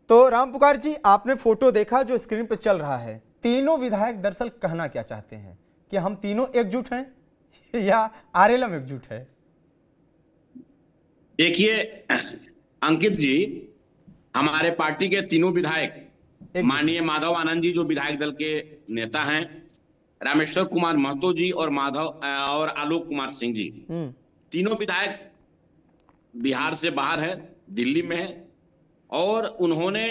तो राम पुकार जी, आपने फोटो देखा जो स्क्रीन पे चल रहा है, तीनों विधायक दरअसल कहना क्या चाहते हैं कि हम तीनों एकजुट हैं या आरएलएम एकजुट है? देखिए अंकित जी, हमारे पार्टी के तीनों विधायक एकजुट है। माननीय माधव आनंद जी जो विधायक दल के नेता हैं, रामेश्वर कुमार महतो जी और और आलोक कुमार सिंह जी, हम्म। तीनों विधायक बिहार से बाहर है, दिल्ली में है। और उन्होंने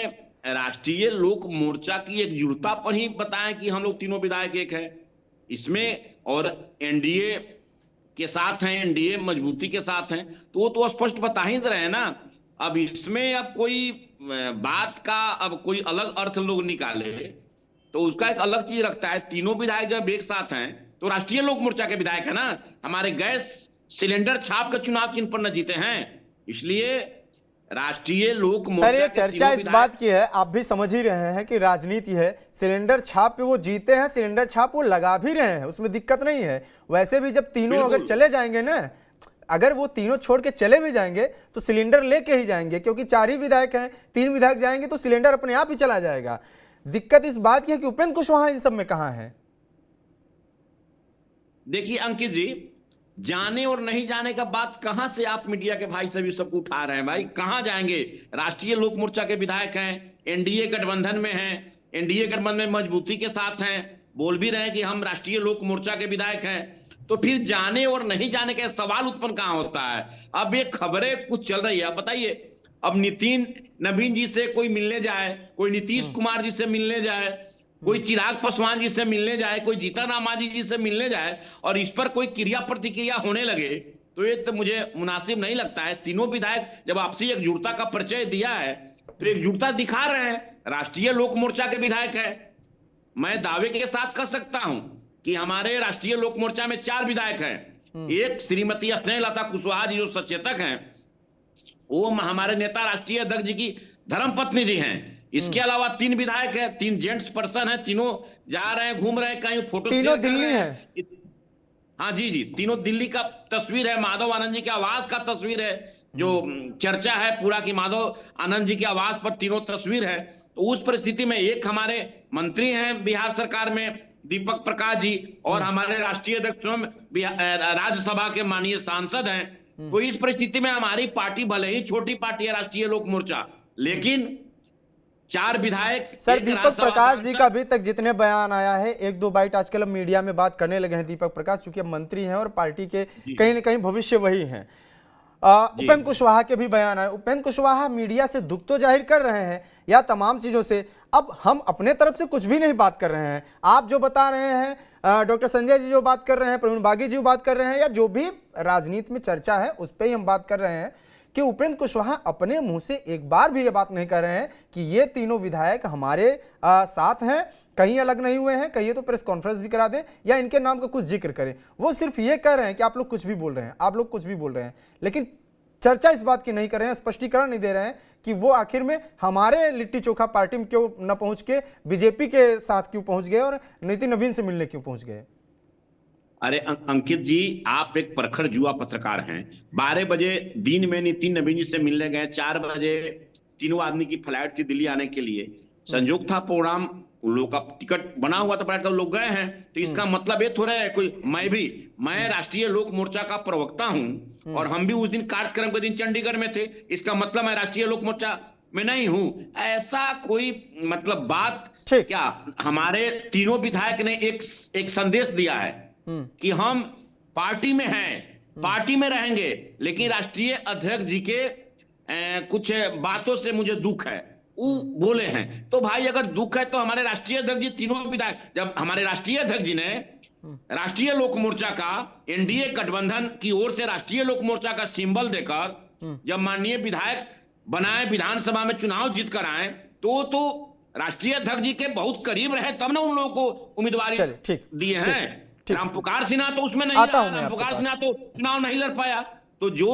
राष्ट्रीय लोक मोर्चा की एकजुटता पर ही बताया कि हम लोग तीनों विधायक एक है इसमें, और एनडीए के साथ हैं, एनडीए मजबूती के साथ हैं। तो वो तो स्पष्ट बता ही रहे हैं ना। अब इसमें अब कोई बात का अब कोई अलग अर्थ लोग निकाले तो उसका एक अलग चीज रखता है। तीनों विधायक जब एक साथ हैं तो राष्ट्रीय लोक मोर्चा के विधायक है ना। हमारे गैस सिलेंडर छाप कर चुनाव चिन्ह पर न जीते हैं, इसलिए राष्ट्रीय लोक सर, मोर्चा ये के चर्चा तीनों इस बात विधायक। की है, आप भी समझ ही रहे हैं कि राजनीति है। सिलेंडर छाप पे वो जीते हैं, सिलेंडर छाप वो लगा भी रहे हैं, उसमें दिक्कत नहीं है। वैसे भी जब तीनों अगर बिल्कुल चले जाएंगे ना, अगर वो तीनों छोड़ के चले भी जाएंगे तो सिलेंडर लेके ही जाएंगे, क्योंकि 4 ही विधायक हैं। 3 विधायक जाएंगे तो सिलेंडर अपने आप ही चला जाएगा। दिक्कत इस बात की है कि उपेंद्र कुशवाहा इन सब में कहां है? देखिए अंकित जी, जाने और नहीं जाने का बात कहां से आप मीडिया के भाई सभी सबको उठा रहे हैं? भाई कहां जाएंगे? राष्ट्रीय लोक मोर्चा के विधायक हैं, एनडीए गठबंधन में हैं, एनडीए गठबंधन में मजबूती के साथ हैं, बोल भी रहे हैं कि हम राष्ट्रीय लोक मोर्चा के विधायक हैं। तो फिर जाने और नहीं जाने का सवाल उत्पन्न कहां होता है? अब ये खबरें कुछ चल रही है, बताइए। अब नितिन नवीन जी से कोई मिलने जाए, कोई नीतीश कुमार जी से मिलने जाए, कोई चिराग पासवान जी से मिलने जाए, कोई जीतन राम मांझी जी से मिलने जाए और इस पर कोई क्रिया प्रतिक्रिया होने लगे, तो ये तो मुझे मुनासिब नहीं लगता है। तीनों विधायक जब आपसी एकजुटता का परिचय दिया है तो एकजुटता दिखा रहे हैं। राष्ट्रीय लोक मोर्चा के विधायक है। मैं दावे के साथ कह सकता हूं कि हमारे राष्ट्रीय लोक मोर्चा में 4 विधायक हैं। एक श्रीमती स्नेहलता कुशवाहा जी जो सचेतक हैं, वो हमारे नेता राष्ट्रीय अध्यक्ष जी की धर्मपत्नी जी हैं। इसके अलावा 3 विधायक हैं, 3 जेंट्स पर्सन हैं, तीनों जा रहे हैं, घूम रहे हैं, कहीं फोटो तीनों शेयर कर दिल्ली रहे हैं। हैं। हाँ जी जी, तीनों दिल्ली का तस्वीर है, माधव आनंद जी के आवास का तस्वीर है। जो चर्चा है पूरा कि माधव आनंद जी के आवास पर तीनों तस्वीर है। तो उस परिस्थिति में एक हमारे मंत्री हैं बिहार सरकार में दीपक प्रकाश जी, और हमारे राष्ट्रीय अध्यक्ष राज्यसभा के माननीय सांसद हैं। तो इस परिस्थिति में हमारी पार्टी भले ही छोटी पार्टी है राष्ट्रीय लोक मोर्चा, लेकिन 4 विधायक, सर, एक दीपक राज्यसभा प्रकाश जी का सांसद। अभी तक जितने बयान आया है, 1-2 बाइट आजकल हम मीडिया में बात करने लगे हैं। दीपक प्रकाश चूंकि अब मंत्री हैं और पार्टी के कहीं ना कहीं भविष्य वही हैं। जी उपेंद्र कुशवाहा के भी बयान आए। उपेंद्र कुशवाहा मीडिया से दुख तो जाहिर कर रहे हैं या तमाम चीजों से। अब हम अपने तरफ से कुछ भी नहीं बात कर रहे हैं। आप जो बता रहे हैं, डॉक्टर संजय जी जो बात कर रहे हैं, प्रवीण बागी जी बात कर रहे हैं, या जो भी राजनीति में चर्चा है उस पर ही हम बात कर रहे हैं कि उपेंद्र कुशवाहा अपने मुंह से एक बार भी ये बात नहीं कर रहे हैं कि ये तीनों विधायक हमारे साथ हैं, कहीं अलग नहीं हुए हैं। कहिए तो प्रेस कॉन्फ्रेंस भी करा दें या इनके नाम का कुछ जिक्र करें। वो सिर्फ ये कह रहे हैं कि आप लोग कुछ भी बोल रहे हैं, आप लोग कुछ भी बोल रहे हैं, लेकिन चर्चा इस बात की नहीं कर रहे हैं, स्पष्टीकरण नहीं दे रहे हैं कि वो आखिर में हमारे लिट्टी चोखा पार्टी में क्यों न पहुंच के बीजेपी के साथ क्यों पहुंच गए और नितिन नवीन से मिलने क्यों पहुंच गए। अरे अंकित जी, आप एक प्रखर युवा पत्रकार हैं। 12 बजे दिन में नितिन नवीन जी से मिलने गए, 4 बजे तीनों आदमी की फ्लाइट थी दिल्ली आने के लिए। संयोग था प्रोग्राम, उन लोगों का टिकट बना हुआ था, फ्लाइट, लोग गए हैं। तो इसका मतलब ये थोड़ा है कोई मैं राष्ट्रीय लोक मोर्चा का प्रवक्ता हूं और हम भी उस दिन कार्यक्रम के दिन चंडीगढ़ में थे। इसका मतलब मैं राष्ट्रीय लोक मोर्चा में नहीं हूं, ऐसा कोई मतलब बात क्या? हमारे तीनों विधायक ने एक संदेश दिया है कि हम पार्टी में हैं, पार्टी में रहेंगे, लेकिन राष्ट्रीय अध्यक्ष जी के कुछ बातों से मुझे दुख है, वो बोले हैं। तो भाई अगर दुख है तो हमारे राष्ट्रीय अध्यक्ष जी तीनों विधायक, जब हमारे राष्ट्रीय अध्यक्ष जी ने राष्ट्रीय लोक मोर्चा का एनडीए गठबंधन की ओर से राष्ट्रीय लोक मोर्चा का सिंबल देकर जब माननीय विधायक बनाए, विधानसभा में चुनाव जीत कर आए, तो राष्ट्रीय अध्यक्ष जी के बहुत करीब रहे, तब ना उन लोगों को उम्मीदवारी दिए हैं। रामपुकार सिन्हा तो उसमें नहीं रहा, रामपुकार सिन्हा तो चुनाव नहीं लड़ पाया। तो जो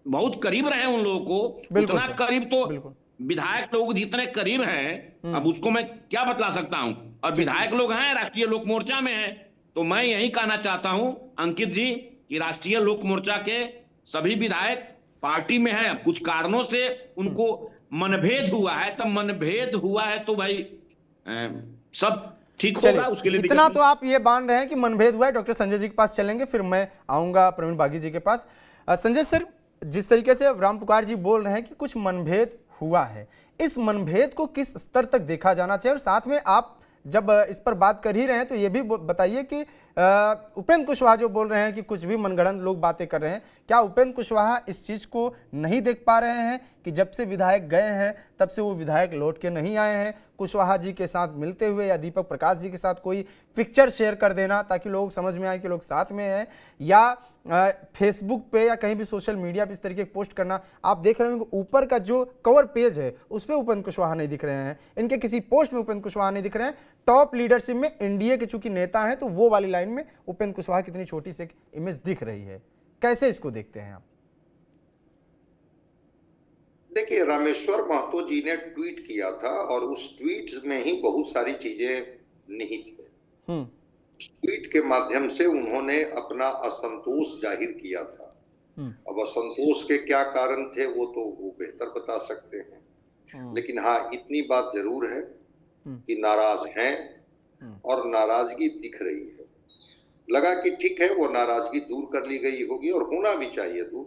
बहुत करीब रहे उन लोगों को, उतना करीब तो विधायक लोग जितने करीब हैं, अब उसको मैं क्या बतला सकता हूं। और विधायक लोग हैं, राष्ट्रीय लोक मोर्चा में हैं। तो मैं यही कहना चाहता हूं अंकित जी कि राष्ट्रीय लोक मोर्चा के सभी विधायक पार्टी में हैं, कुछ कारणों से उनको मनभेद हुआ है, तब मनभेद हुआ है तो भाई सब ठीक होगा, चलिए, उसके लिए इतना दिक्कत तो आप ये मान रहे हैं कि मनभेद हुआ है। डॉक्टर संजय जी के पास चलेंगे, फिर मैं आऊंगा प्रवीण बागी जी के पास। संजय सर, जिस तरीके से राम पुकार जी बोल रहे हैं कि कुछ मनभेद हुआ है, इस मनभेद को किस स्तर तक देखा जाना चाहिए? और साथ में आप जब इस पर बात कर ही रहे हैं तो ये भी बताइए कि उपेंद्र कुशवाहा जो बोल रहे हैं कि कुछ भी मनगढ़ंत लोग बातें कर रहे हैं, क्या उपेंद्र कुशवाहा इस चीज को नहीं देख पा रहे हैं कि जब से विधायक गए हैं तब से वो विधायक लौट के नहीं आए हैं? कुशवाहा जी के साथ मिलते हुए या दीपक प्रकाश जी के साथ कोई पिक्चर शेयर कर देना ताकि लोग समझ में आए कि लोग साथ में हैं, या फेसबुक पे या कहीं भी सोशल मीडिया पे इस तरीके की पोस्ट करना। आप देख रहे होंगे ऊपर का जो कवर पेज है उस पर उपेंद्र कुशवाहा नहीं दिख रहे हैं, इनके किसी पोस्ट में उपेंद्र कुशवाहा नहीं दिख रहे हैं। टॉप लीडरशिप में एनडीए के चूंकि नेता हैं तो वो वाली लाइन में उपेंद्र कुशवाहा की इतनी छोटी सी इमेज दिख रही है, कैसे इसको देखते हैं आप? देखिए, रामेश्वर महतो जी ने ट्वीट किया था और उस ट्वीट में ही बहुत सारी चीजें निहित है। ट्वीट के माध्यम से उन्होंने अपना असंतोष जाहिर किया था। अब असंतोष के क्या कारण थे वो तो वो बेहतर बता सकते हैं, लेकिन हाँ, इतनी बात जरूर है कि नाराज हैं और नाराजगी दिख रही है। लगा कि ठीक है, वो नाराजगी दूर कर ली गई होगी और होना भी चाहिए दूर,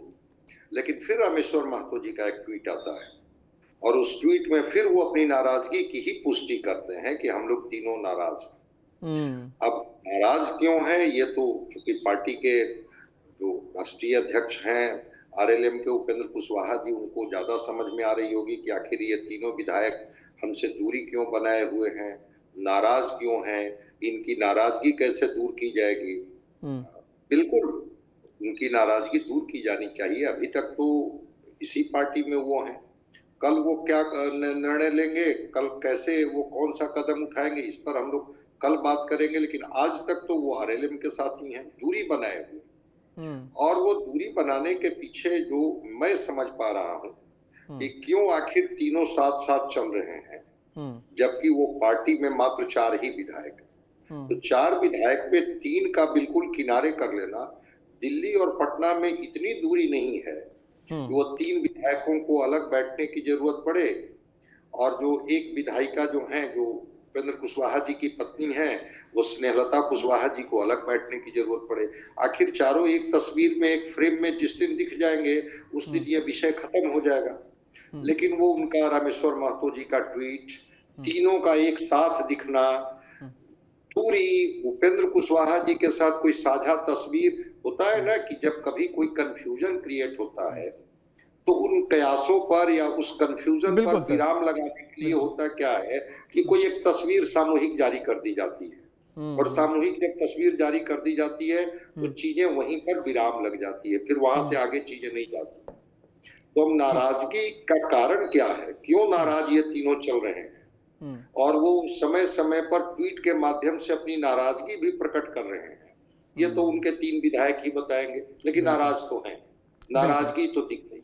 लेकिन फिर रामेश्वर महतो जी का एक ट्वीट आता है और उस ट्वीट में फिर वो अपनी नाराजगी की ही पुष्टि करते हैं कि हम लोग तीनों नाराज हैं। अब नाराज क्यों है, ये तो चूंकि पार्टी के जो राष्ट्रीय अध्यक्ष हैं आरएलएम के उपेंद्र कुशवाहा जी, उनको ज्यादा समझ में आ रही होगी कि आखिर ये तीनों विधायक हमसे दूरी क्यों बनाए हुए हैं, नाराज क्यों हैं, इनकी नाराजगी कैसे दूर की जाएगी। बिल्कुल उनकी नाराजगी दूर की जानी चाहिए। अभी तक तो इसी पार्टी में वो हैं, कल वो क्या निर्णय लेंगे, कल कैसे वो कौन सा कदम उठाएंगे, इस पर हम लोग कल बात करेंगे। लेकिन आज तक तो वो आरएलएम के साथ ही हैं, दूरी बनाए हुए। और वो दूरी बनाने के पीछे जो मैं समझ पा रहा हूँ कि क्यों आखिर तीनों साथ साथ चल रहे हैं, जबकि वो पार्टी में मात्र 4 ही विधायक हैं। तो 4 विधायक में 3 का बिल्कुल किनारे कर लेना, दिल्ली और पटना में इतनी दूरी नहीं है कि वो 3 विधायकों को अलग बैठने की जरूरत पड़े और जो एक विधायिका जो है, जो उपेंद्र कुशवाहा जी की पत्नी है, वो स्नेहलता कुशवाहा जी को अलग बैठने की जरूरत पड़े। आखिर चारों एक तस्वीर में, एक फ्रेम में जिस दिन दिख जाएंगे उस दिन ये विषय खत्म हो जाएगा। लेकिन वो उनका रामेश्वर महतो जी का ट्वीट, तीनों का एक साथ दिखना, पूरी उपेंद्र कुशवाहा जी के साथ कोई साझा तस्वीर, होता है ना कि जब कभी कोई कंफ्यूजन क्रिएट होता है तो उन कयासों पर या उस कंफ्यूजन पर विराम लगाने के लिए होता क्या है कि कोई एक तस्वीर सामूहिक जारी कर दी जाती है और सामूहिक जब तस्वीर जारी कर दी जाती है तो चीजें वहीं पर विराम लग जाती है, फिर वहां से आगे चीजें नहीं जाती। तो हम नाराजगी का कारण क्या है, क्यों नाराज ये तीनों चल रहे हैं, और वो समय समय पर ट्वीट के माध्यम से अपनी नाराजगी भी प्रकट कर रहे हैं, ये तो उनके 3 विधायक ही बताएंगे। लेकिन नाराज तो हैं, नाराजगी तो दिख रही।